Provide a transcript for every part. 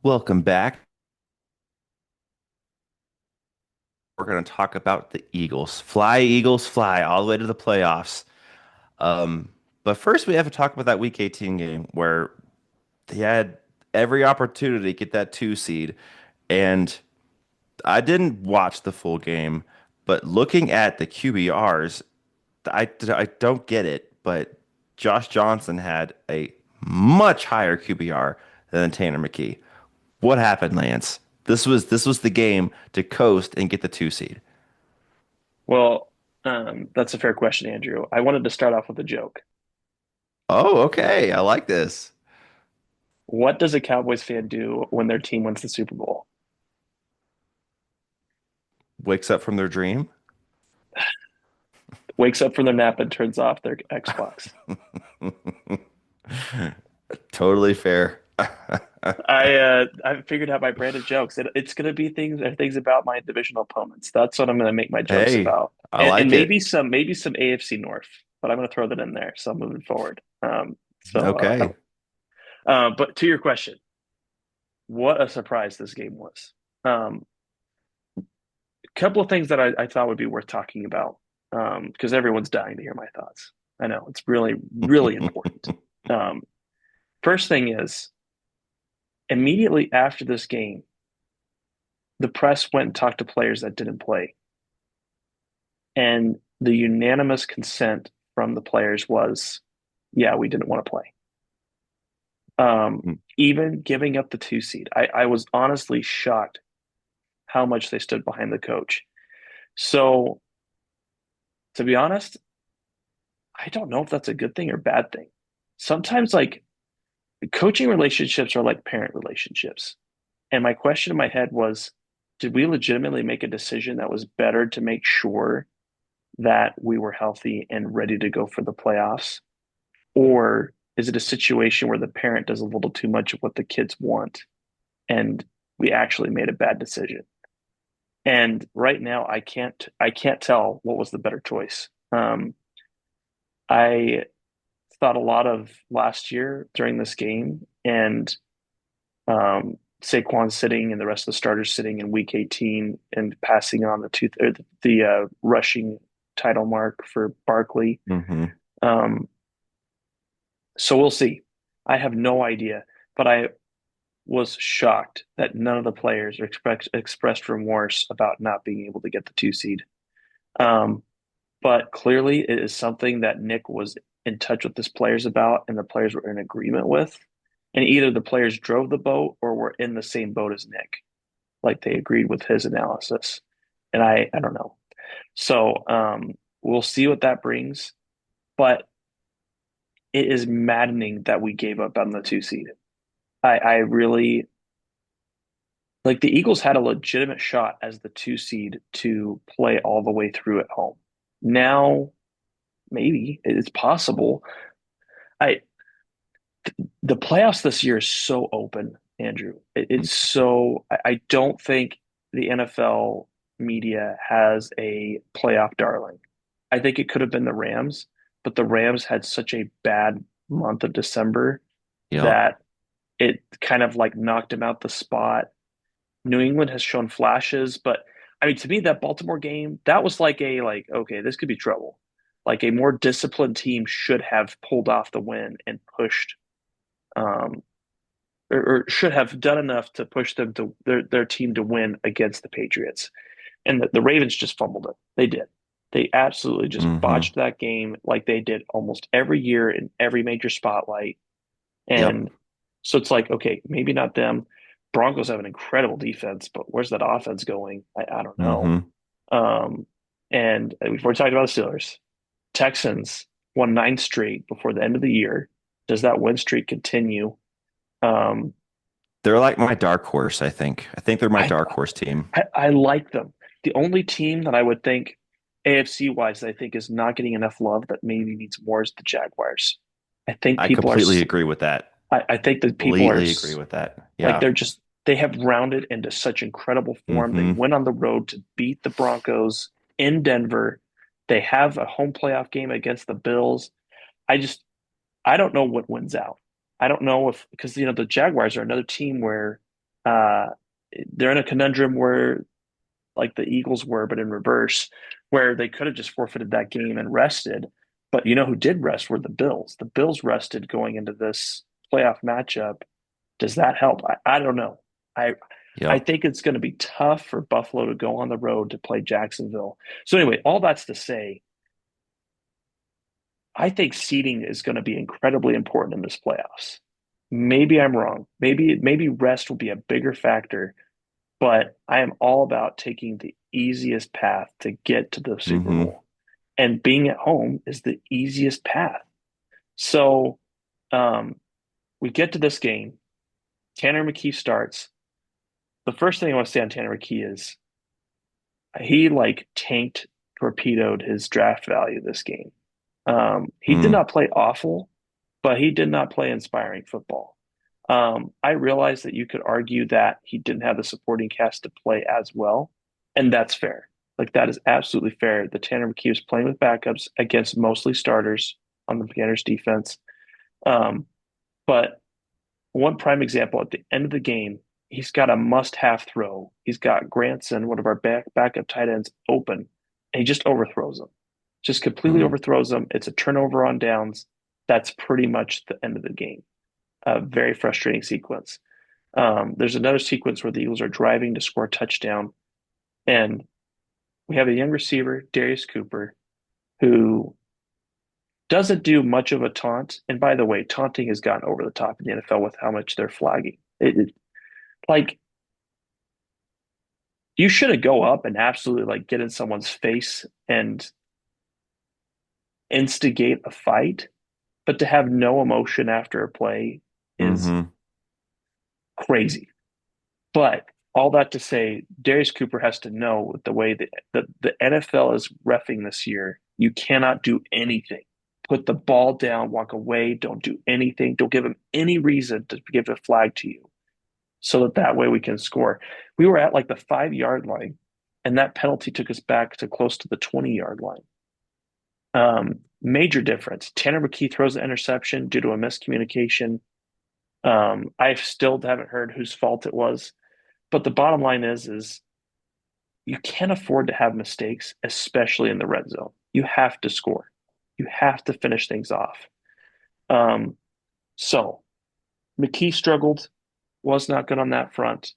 Welcome back. We're going to talk about the Eagles, fly all the way to the playoffs. Um, but first, we have to talk about that Week 18 game where they had every opportunity to get that two seed. And I didn't watch the full game, but looking at the QBRs, I don't get it. But Josh Johnson had a much higher QBR than Tanner McKee. What happened, Lance? This was the game to coast and get the two seed. Well, that's a fair question, Andrew. I wanted to start off with a joke. Oh, okay. I like this. What does a Cowboys fan do when their team wins the Super Bowl? Wakes up from their dream. Wakes up from their nap and turns off their Xbox. Totally fair. I figured out my brand of jokes. It's gonna be things about my divisional opponents. That's what I'm gonna make my jokes Hey, about, I and like maybe it. some AFC North, but I'm gonna throw that in there. So I'm moving forward. Okay. But to your question, what a surprise this game was. A couple of things that I thought would be worth talking about because everyone's dying to hear my thoughts. I know it's really, really important. Um, First thing is, immediately after this game, the press went and talked to players that didn't play. And the unanimous consent from the players was, yeah, we didn't want to play. Even giving up the two seed, I was honestly shocked how much they stood behind the coach. So, to be honest, I don't know if that's a good thing or bad thing. Sometimes, like, coaching relationships are like parent relationships. And my question in my head was, did we legitimately make a decision that was better to make sure that we were healthy and ready to go for the playoffs? Or is it a situation where the parent does a little too much of what the kids want and we actually made a bad decision? And right now I can't tell what was the better choice. I thought a lot of last year during this game and Saquon sitting and the rest of the starters sitting in week 18 and passing on the rushing title mark for Barkley. Mm-hmm. Um, so we'll see. I have no idea, but I was shocked that none of the players expressed remorse about not being able to get the two seed. Um, but clearly, it is something that Nick was in touch with his players about, and the players were in agreement with. And either the players drove the boat or were in the same boat as Nick, like they agreed with his analysis. And I don't know. So we'll see what that brings. But it is maddening that we gave up on the two seed. I really like the Eagles had a legitimate shot as the two seed to play all the way through at home. Now, maybe it's possible. I The playoffs this year is so open, Andrew. It's so I don't think the NFL media has a playoff darling. I think it could have been the Rams, but the Rams had such a bad month of December Yep. that it kind of like knocked him out the spot. New England has shown flashes, but I mean to me that Baltimore game, that was like okay, this could be trouble. Like a more disciplined team should have pulled off the win and pushed um, or should have done enough to push them to their team to win against the Patriots. And the Ravens just fumbled it. They did. They absolutely just Mm-hmm. botched that game like they did almost every year in every major spotlight. Yep. And so it's like, okay, maybe not them. Broncos have an incredible defense, but where's that offense going? I don't know. Mm-hmm. Um, and we've already talked about the Steelers. Texans won nine straight before the end of the year. Does that win streak continue? Um, They're like my dark horse, I think. I think they're my I, dark horse team. I like them. The only team that I would think AFC wise, I think is not getting enough love that maybe needs more is the Jaguars. I think I people are, completely agree with that. I think that people are Completely agree with that. like, Yeah. they have rounded into such incredible form. They Mm-hmm. went on the road to beat the Broncos in Denver. They have a home playoff game against the Bills. I just, I don't know what wins out. I don't know if, because, the Jaguars are another team where Uh, they're in a conundrum where like the Eagles were, but in reverse, where they could have just forfeited that game and rested. But you know who did rest were the Bills. The Bills rested going into this playoff matchup. Does that help? I don't know. I I Yep. think it's going to be tough for Buffalo to go on the road to play Jacksonville. So anyway, all that's to say, I think seeding is going to be incredibly important in this playoffs. Maybe I'm wrong. Maybe rest will be a bigger factor, but I am all about taking the easiest path to get to the Super Mm-hmm. Bowl. And being at home is the easiest path. So um, we get to this game. Tanner McKee starts. The first thing I want to say on Tanner McKee is he like tanked, torpedoed his draft value this game. He did Mm. not play awful, but he did not play inspiring football. I realized that you could argue that he didn't have the supporting cast to play as well, and that's fair. Like that is absolutely fair. The Tanner McKee was playing with backups against mostly starters on the Bears defense. Um, but one prime example at the end of the game, he's got a must-have throw. He's got Granson, one of our backup tight ends, open, and he just overthrows him. Just completely Mm. overthrows him. It's a turnover on downs. That's pretty much the end of the game. A very frustrating sequence. There's another sequence where the Eagles are driving to score a touchdown, and we have a young receiver, Darius Cooper, who doesn't do much of a taunt. And by the way, taunting has gotten over the top in the NFL with how much they're flagging. Like you shouldn't go up and absolutely like get in someone's face and instigate a fight, but to have no emotion after a play is Mm-hmm. crazy. But all that to say, Darius Cooper has to know the way that the NFL is reffing this year, you cannot do anything. Put the ball down, walk away, don't do anything. Don't give him any reason to give a flag to you so that way we can score. We were at like the 5 yard line, and that penalty took us back to close to the 20 yard line. Major difference. Tanner McKee throws an interception due to a miscommunication. I still haven't heard whose fault it was, but the bottom line is you can't afford to have mistakes, especially in the red zone. You have to score. You have to finish things off. Um, so McKee struggled, was not good on that front.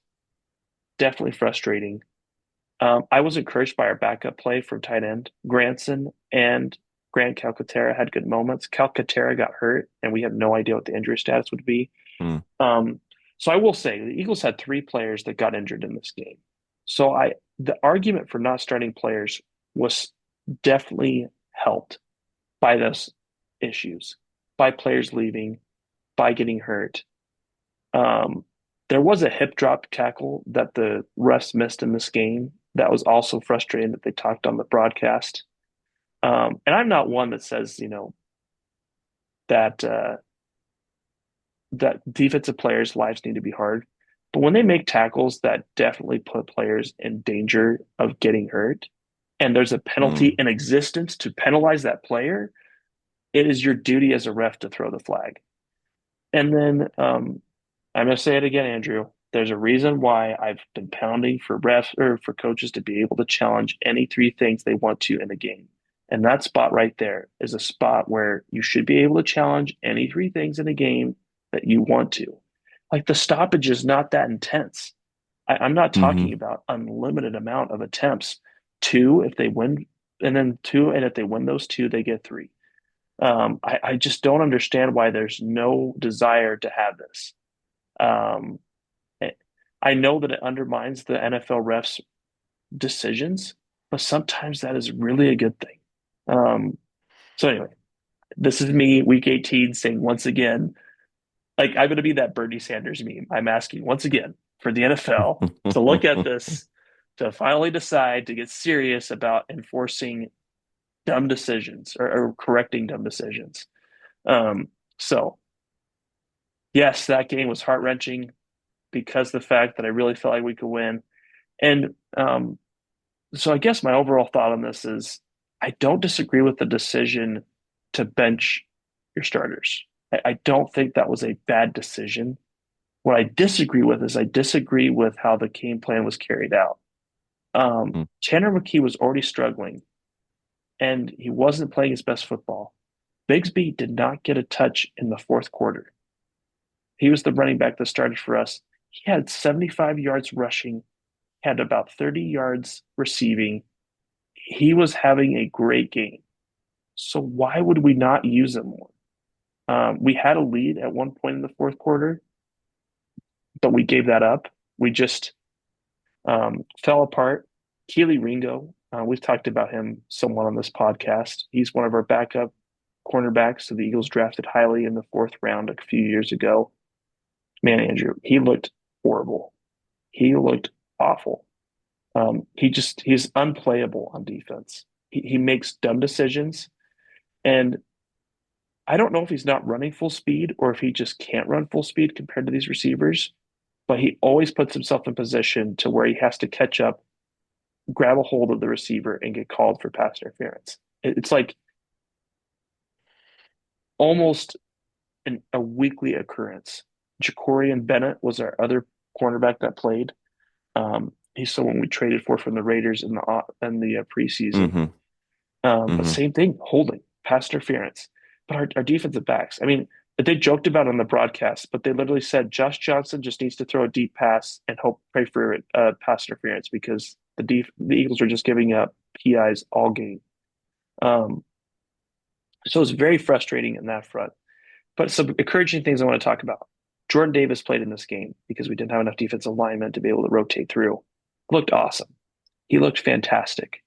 Definitely frustrating. I was encouraged by our backup play from tight end. Granson and Grant Calcaterra had good moments. Calcaterra got hurt, and we have no idea what the injury status would be. Mm. Um, so I will say the Eagles had three players that got injured in this game. So the argument for not starting players was definitely helped by those issues, by players leaving, by getting hurt. Um, there was a hip drop tackle that the refs missed in this game that was also frustrating that they talked on the broadcast. And I'm not one that says, that that defensive players' lives need to be hard. But when they make tackles that definitely put players in danger of getting hurt, and there's a penalty Mm. in existence to penalize that player, it is your duty as a ref to throw the flag. And then I'm going to say it again, Andrew. There's a reason why I've been pounding for refs or for coaches to be able to challenge any three things they want to in a game. And that spot right there is a spot where you should be able to challenge any three things in a game that you want to. Like the stoppage is not that intense. I'm not talking Mm-hmm. about unlimited amount of attempts. Two, if they win, and then two, and if they win those two, they get three. I just don't understand why there's no desire to have this. Um, I know that it undermines the NFL refs' decisions, but sometimes that is really a good thing. Um, so anyway, this is me, week 18, saying once again, like I'm going to be that Bernie Sanders meme. I'm asking once again for the NFL to look at this, to finally decide to get serious about enforcing dumb decisions or correcting dumb decisions. Um, so yes, that game was heart wrenching because of the fact that I really felt like we could win. And so I guess my overall thought on this is I don't disagree with the decision to bench your starters. I don't think that was a bad decision. What I disagree with is I disagree with how the game plan was carried out. Mm. Tanner McKee was already struggling and he wasn't playing his best football. Bigsby did not get a touch in the fourth quarter. He was the running back that started for us. He had 75 yards rushing, had about 30 yards receiving. He was having a great game. So why would we not use him more? We had a lead at one point in the fourth quarter, but we gave that up. We just fell apart. Keely Ringo, we've talked about him somewhat on this podcast. He's one of our backup cornerbacks. So the Eagles drafted highly in the fourth round a few years ago. Man, Andrew, he looked horrible. He looked awful. He's unplayable on defense. He makes dumb decisions, and I don't know if he's not running full speed or if he just can't run full speed compared to these receivers. But he always puts himself in position to where he has to catch up, grab a hold of the receiver, and get called for pass interference. It's like almost a weekly occurrence. Jacorian Bennett was our other cornerback that played. He's someone we traded for from the Raiders in the preseason. Hmm. But Hmm. same thing, holding, pass interference. But our defensive backs, I mean, they joked about it on the broadcast, but they literally said Josh Johnson just needs to throw a deep pass and pray for pass interference because the Eagles are just giving up PIs all game. Um, so it's very frustrating in that front. But some encouraging things I want to talk about. Jordan Davis played in this game because we didn't have enough defensive linemen to be able to rotate through. Looked awesome. He looked fantastic.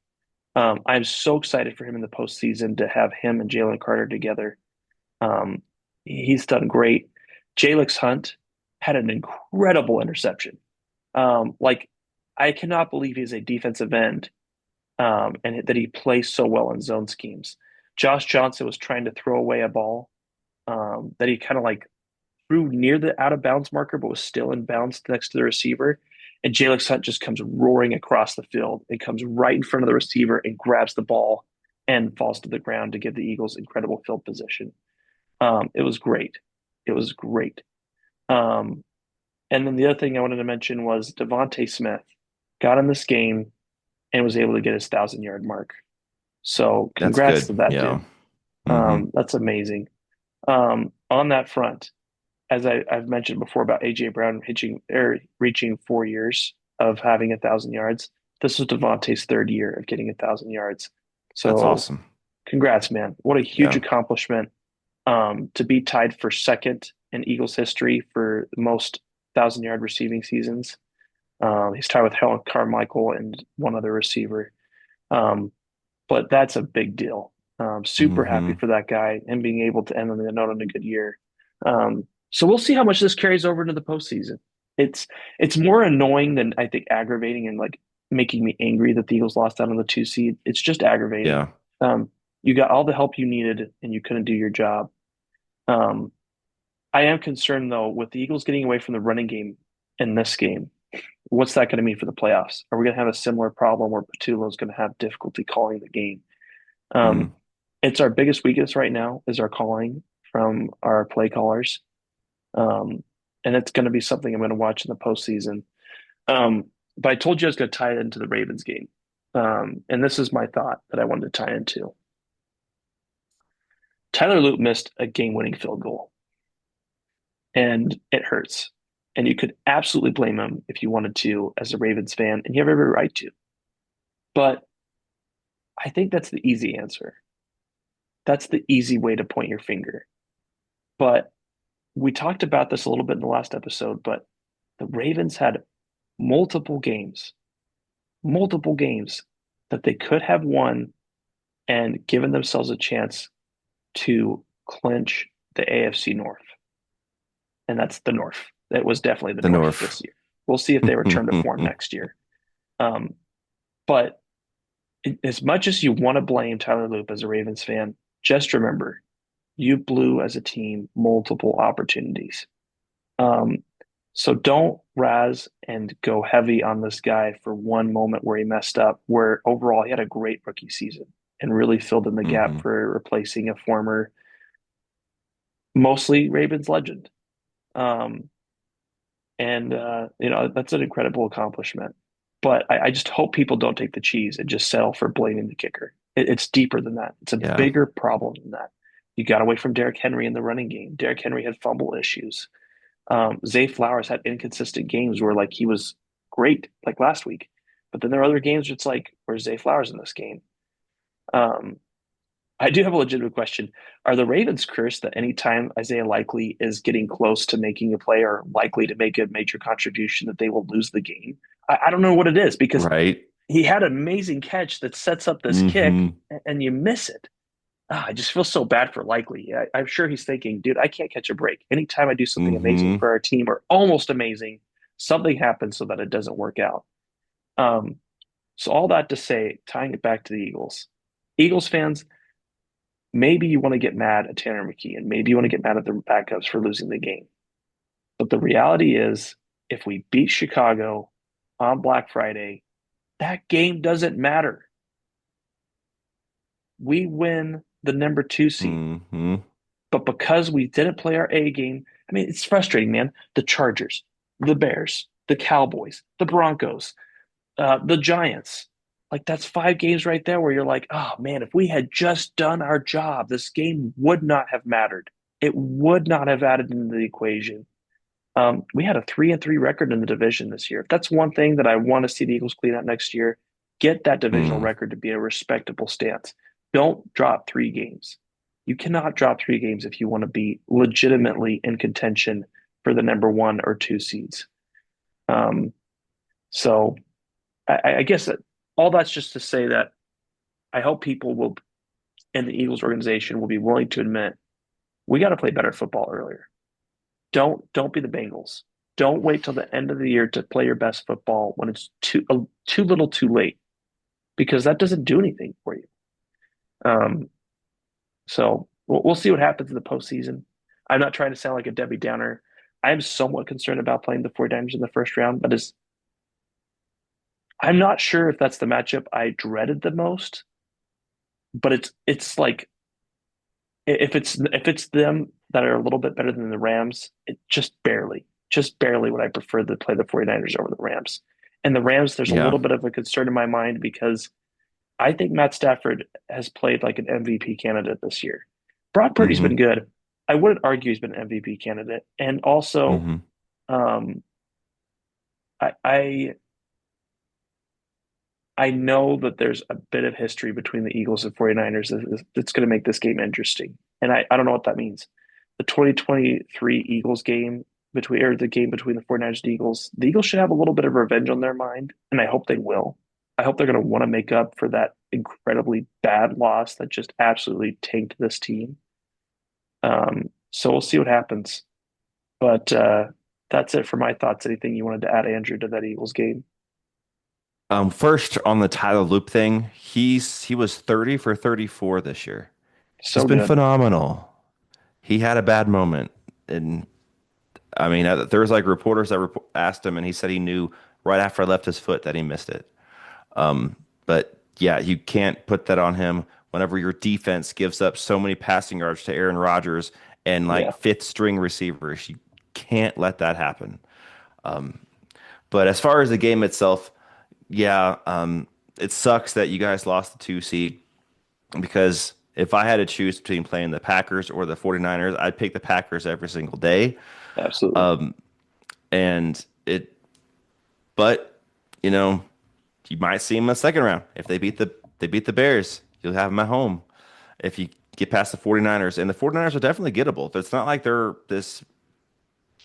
I'm so excited for him in the postseason to have him and Jalen Carter together. Um, he's done great. Jalix Hunt had an incredible interception. Like, I cannot believe he's a defensive end and that he plays so well in zone schemes. Josh Johnson was trying to throw away a ball that he kind of like threw near the out of bounds marker, but was still in bounds next to the receiver. And Jalix Hunt just comes roaring across the field. It comes right in front of the receiver and grabs the ball and falls to the ground to give the Eagles incredible field position. It was great. It was great. Um, and then the other thing I wanted to mention was Devontae Smith got in this game and was able to get his 1,000 yard mark. So That's congrats good. to that Yeah. dude. Hmm. That's amazing. On that front, as I've mentioned before about AJ Brown reaching 4 years of having 1,000 yards, this was Devontae's third year of getting 1,000 yards. That's So awesome. congrats, man. What a huge Yeah. accomplishment to be tied for second in Eagles history for the most 1,000 yard receiving seasons. He's tied with Helen Carmichael and one other receiver. Um, but that's a big deal. Super happy Hmm. for that guy and being able to end on the note on a good year. So we'll see how much this carries over into the postseason. It's it's more annoying than I think aggravating and like making me angry that the Eagles lost out on the 2 seed. It's just aggravating. Yeah. Um, you got all the help you needed and you couldn't do your job. Um, I am concerned though with the Eagles getting away from the running game in this game. What's that going to mean for the playoffs? Are we going to have a similar problem where Patullo is going to have difficulty calling the game? Um, Mm. it's our biggest weakness right now is our calling from our play callers. Um, and it's going to be something I'm going to watch in the postseason. But I told you I was going to tie it into the Ravens game. And this is my thought that I wanted to tie into. Tyler Loop missed a game-winning field goal, and it hurts. And you could absolutely blame him if you wanted to as a Ravens fan, and you have every right to. But I think that's the easy answer. That's the easy way to point your finger. But we talked about this a little bit in the last episode, but the Ravens had multiple games that they could have won and given themselves a chance to clinch the AFC North. And that's the North. That was definitely the The North North. this year. We'll see if they return to form next year. Um, but as much as you want to blame Tyler Loop as a Ravens fan, just remember you blew as a team multiple opportunities. Um, so don't razz and go heavy on this guy for one moment where he messed up, where overall he had a great rookie season and really filled in the gap Hmm. for replacing a former, mostly Ravens legend. Um, And that's an incredible accomplishment. But I just hope people don't take the cheese and just settle for blaming the kicker. It's deeper than that. It's a Yeah. bigger problem than that. You got away from Derrick Henry in the running game. Derrick Henry had fumble issues. Zay Flowers had inconsistent games where like he was great, like last week. But then there are other games where it's like, where's Zay Flowers in this game? Um, I do have a legitimate question. Are the Ravens cursed that anytime Isaiah Likely is getting close to making a play or likely to make a major contribution, that they will lose the game? I don't know what it is because Right. he had an amazing catch that sets up this kick Mm-hmm. and you miss it. I just feel so bad for Likely. I'm sure he's thinking, dude, I can't catch a break. Anytime I do something amazing Mm-hmm. for our team or almost amazing, something happens so that it doesn't work out. Um, so all that to say, tying it back to the Eagles. Eagles fans, maybe you want to get mad at Tanner McKee and maybe you want to get mad at the backups for losing the game. But the reality is, if we beat Chicago on Black Friday, that game doesn't matter. We win the number 2 seed. Mm-hmm. But because we didn't play our A game, I mean, it's frustrating, man. The Chargers, the Bears, the Cowboys, the Broncos, the Giants. Like that's 5 games right there where you're like, oh man, if we had just done our job, this game would not have mattered. It would not have added into the equation. We had a 3-3 record in the division this year. If that's one thing that I want to see the Eagles clean up next year, get that divisional Mm. record to be a respectable stance. Don't drop 3 games. You cannot drop 3 games if you want to be legitimately in contention for the number 1 or 2 seeds. Um, so I guess that all that's just to say that I hope people will in the Eagles organization will be willing to admit we got to play better football earlier. Don't be the Bengals. Don't wait till the end of the year to play your best football when it's too little, too late, because that doesn't do anything for you. Um, so we'll see what happens in the postseason. I'm not trying to sound like a Debbie Downer. I am somewhat concerned about playing the 49ers in the first round, but I'm not sure if that's the matchup I dreaded the most. But it's like if it's them that are a little bit better than the Rams, it just barely would I prefer to play the 49ers over the Rams. And the Rams, there's a Yeah. little bit of a concern in my mind because I think Matt Stafford has played like an MVP candidate this year. Brock Purdy's Mm-hmm. been good. I wouldn't argue he's been an MVP candidate. And also, Mm-hmm. um, I I know that there's a bit of history between the Eagles and 49ers that's going to make this game interesting. And I don't know what that means. The 2023 Eagles game or the game between the 49ers and the Eagles should have a little bit of revenge on their mind, and I hope they will. I hope they're going to want to make up for that incredibly bad loss that just absolutely tanked this team. So we'll see what happens. But that's it for my thoughts. Anything you wanted to add, Andrew, to that Eagles game? First on the Tyler Loop thing, he was 30 for 34 this year. He's So been good. phenomenal. He had a bad moment, and I mean, there was like reporters that asked him, and he said he knew right after I left his foot that he missed it. But yeah, you can't put that on him whenever your defense gives up so many passing yards to Aaron Rodgers and like Yeah. fifth string receivers. You can't let that happen. But as far as the game itself, yeah, it sucks that you guys lost the 2 seed because if I had to choose between playing the Packers or the 49ers, I'd pick the Packers every single day. Absolutely. And but you know, you might see them in the second round. If they beat the Bears, you'll have them at home. If you get past the 49ers, and the 49ers are definitely gettable. It's not like they're this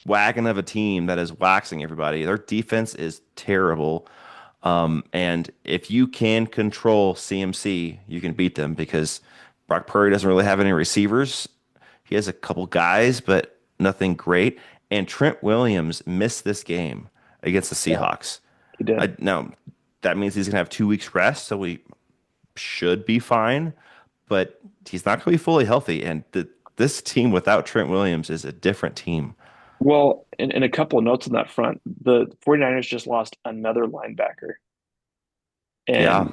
wagon of a team that is waxing everybody. Their defense is terrible. And if you can control CMC, you can beat them because Brock Purdy doesn't really have any receivers. He has a couple guys, but nothing great. And Trent Williams missed this game against the Yeah, Seahawks. he did. Now, that means he's going to have 2 weeks rest, so we should be fine, but he's not going to be fully healthy. And this team without Trent Williams is a different team. Well, and a couple of notes on that front. The 49ers just lost another linebacker, Yeah.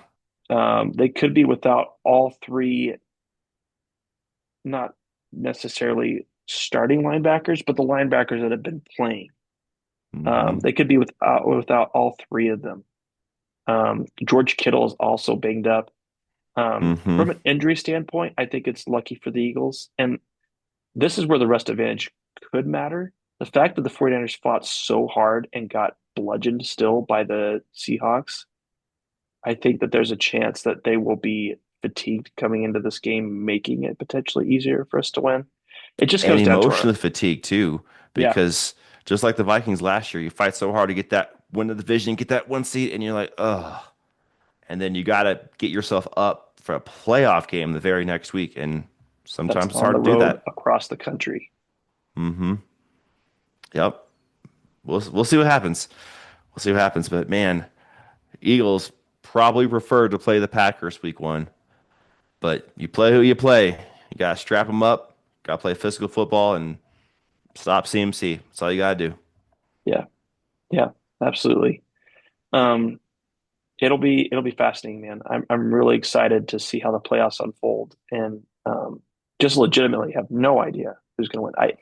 and they could be without all three, not necessarily starting linebackers, but the linebackers that have been playing. Hmm. They could be without all three of them. George Kittle is also banged up. Hmm. From an injury standpoint, I think it's lucky for the Eagles. And this is where the rest advantage could matter. The fact that the 49ers fought so hard and got bludgeoned still by the Seahawks, I think that there's a chance that they will be fatigued coming into this game, making it potentially easier for us to win. It just And comes down to emotionally fatigued too, yeah, because just like the Vikings last year, you fight so hard to get that win the division, get that one seed, and you're like, ugh. And then you got to get yourself up for a playoff game the very next week. And that's sometimes it's on hard the to do road that. across the country. Hmm. Yep. We'll see what happens. We'll see what happens. But man, Eagles probably prefer to play the Packers week one. But you play who you play. You gotta strap them up. Gotta play physical football and stop CMC. That's all you gotta do. Yeah, yeah, absolutely. Um, it'll be fascinating, man. I'm really excited to see how the playoffs unfold, and just legitimately have no idea who's going to win.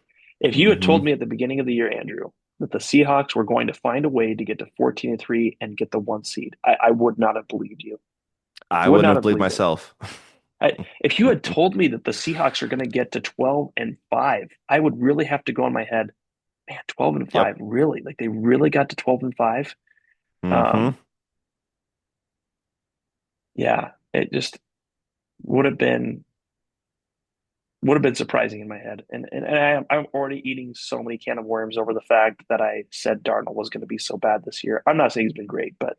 If you had Hmm. told me at the beginning of the year, Andrew, that the Seahawks were going to find a way to get to 14-3 and get the one seed, I would not have believed you. I Would wouldn't not have have believed believed it. myself. If you had told me that the Seahawks are going to get to 12-5, I would really have to go in my head, man, 12-5, Yep. really? Like they really got to 12-5? Hmm. Um, yeah, it just would have been would have been surprising in my head. I'm already eating so many can of worms over the fact that I said Darnold was going to be so bad this year. I'm not saying he's been great, but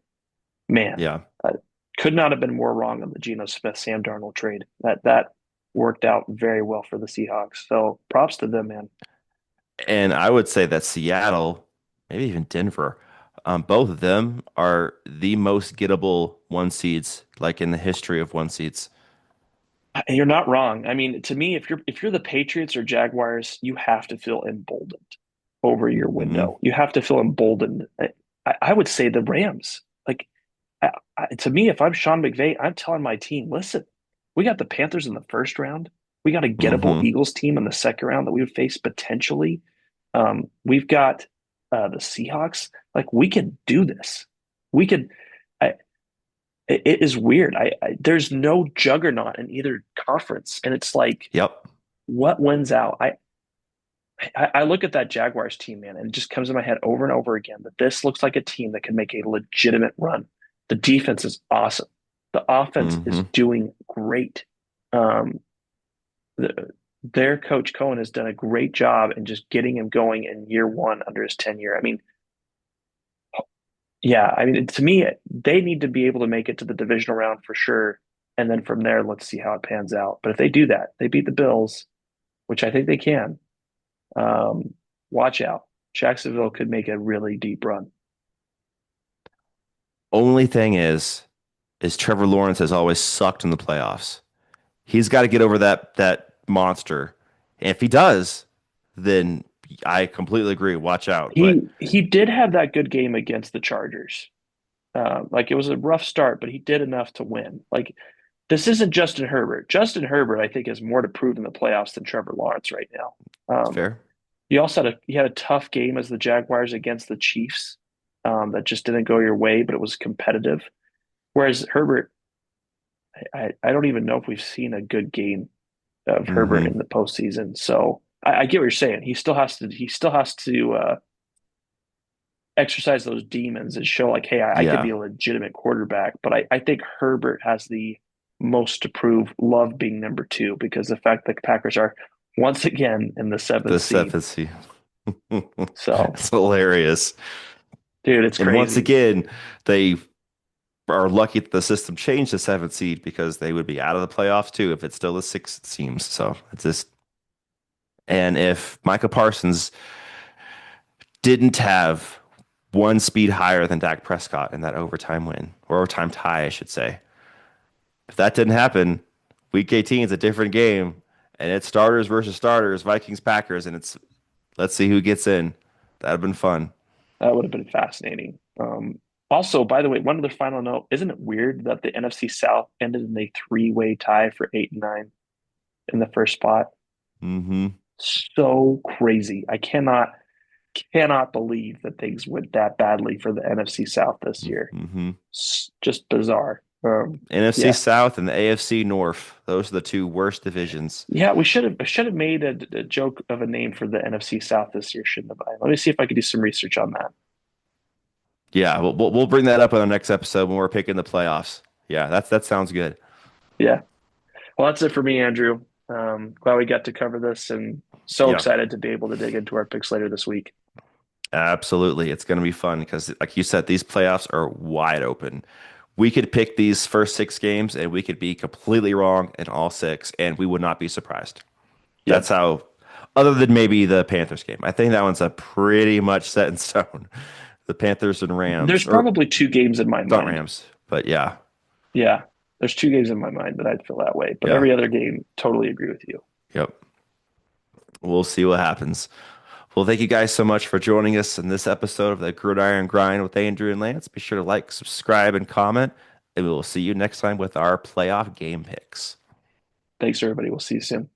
man, Yeah. I could not have been more wrong on the Geno Smith Sam Darnold trade. That worked out very well for the Seahawks. So props to them, man. And I would say that Seattle, maybe even Denver, both of them are the most gettable one seeds, like in the history of one seeds. You're not wrong. I mean, to me, if you're the Patriots or Jaguars, you have to feel emboldened over your Hmm. window. You have to feel emboldened. I would say the Rams. Like to me, if I'm Sean McVay, I'm telling my team, listen, we got the Panthers in the first round. We got a gettable Hmm. Eagles team in the second round that we would face potentially. We've got the Seahawks. Like we could do this. We could. I, it is weird. There's no juggernaut in either conference, and it's like Yep. what wins out. I look at that Jaguars team, man, and it just comes in my head over and over again that this looks like a team that can make a legitimate run. The defense is awesome. The offense is Hmm. doing great. Um, the, their coach Cohen has done a great job in just getting him going in year one under his tenure. I mean, yeah, I mean, to me, they need to be able to make it to the divisional round for sure. And then from there, let's see how it pans out. But if they do that, they beat the Bills, which I think they can. Um, watch out. Jacksonville could make a really deep run. Only thing is Trevor Lawrence has always sucked in the playoffs. He's got to get over that monster. And if he does, then I completely agree. Watch out. But He did have that good game against the Chargers. Like it was a rough start, but he did enough to win. Like this isn't Justin Herbert. Justin Herbert, I think, has more to prove in the playoffs than Trevor Lawrence right now. it's Um, fair. he had a tough game as the Jaguars against the Chiefs. That just didn't go your way, but it was competitive. Whereas Herbert, I don't even know if we've seen a good game of Herbert Hmm. in the postseason. So I get what you're saying. He still has to exercise those demons and show like, hey, I could be Yeah. a legitimate quarterback. But I think Herbert has the most to prove. Love being number two because the fact that the Packers are once again in the The seventh seed. seventh seed. So, It's hilarious. dude, it's And once crazy. again, they are lucky that the system changed to seventh seed because they would be out of the playoffs too if it's still a sixth teams. So it's just and if Micah Parsons didn't have one speed higher than Dak Prescott in that overtime win or overtime tie, I should say. If that didn't happen, Week 18 is a different game, and it's starters versus starters, Vikings Packers, and it's let's see who gets in. That'd have been fun. That would have been fascinating. Also, by the way, one other final note: isn't it weird that the NFC South ended in a three-way tie for 8 and 9 in the first spot? Hmm. So crazy. I cannot. cannot believe that things went that badly for the NFC South this year. Hmm. It's just bizarre. NFC Yeah, South and the AFC North. Those are the two worst divisions. yeah. We should have made a joke of a name for the NFC South this year, shouldn't have I? Let me see if I could do some research on that. Yeah, we'll bring that up on the next episode when we're picking the playoffs. Yeah, that sounds good. Yeah. Well, that's it for me, Andrew. Glad we got to cover this, and so Yeah, excited to be able to dig into our picks later this week. absolutely. It's going to be fun because, like you said, these playoffs are wide open. We could pick these first six games and we could be completely wrong in all six, and we would not be surprised. That's Yep. how, other than maybe the Panthers game. I think that one's a pretty much set in stone. The Panthers and There's Rams, or probably two games in my not mind. Rams, but yeah, Yeah, there's two games in my mind that I'd feel that way, but yeah, every other game, totally agree with you. yep. We'll see what happens. Well, thank you guys so much for joining us in this episode of the Gridiron Grind with Andrew and Lance. Be sure to like, subscribe, and comment, and we will see you next time with our playoff game picks. Thanks, everybody. We'll see you soon.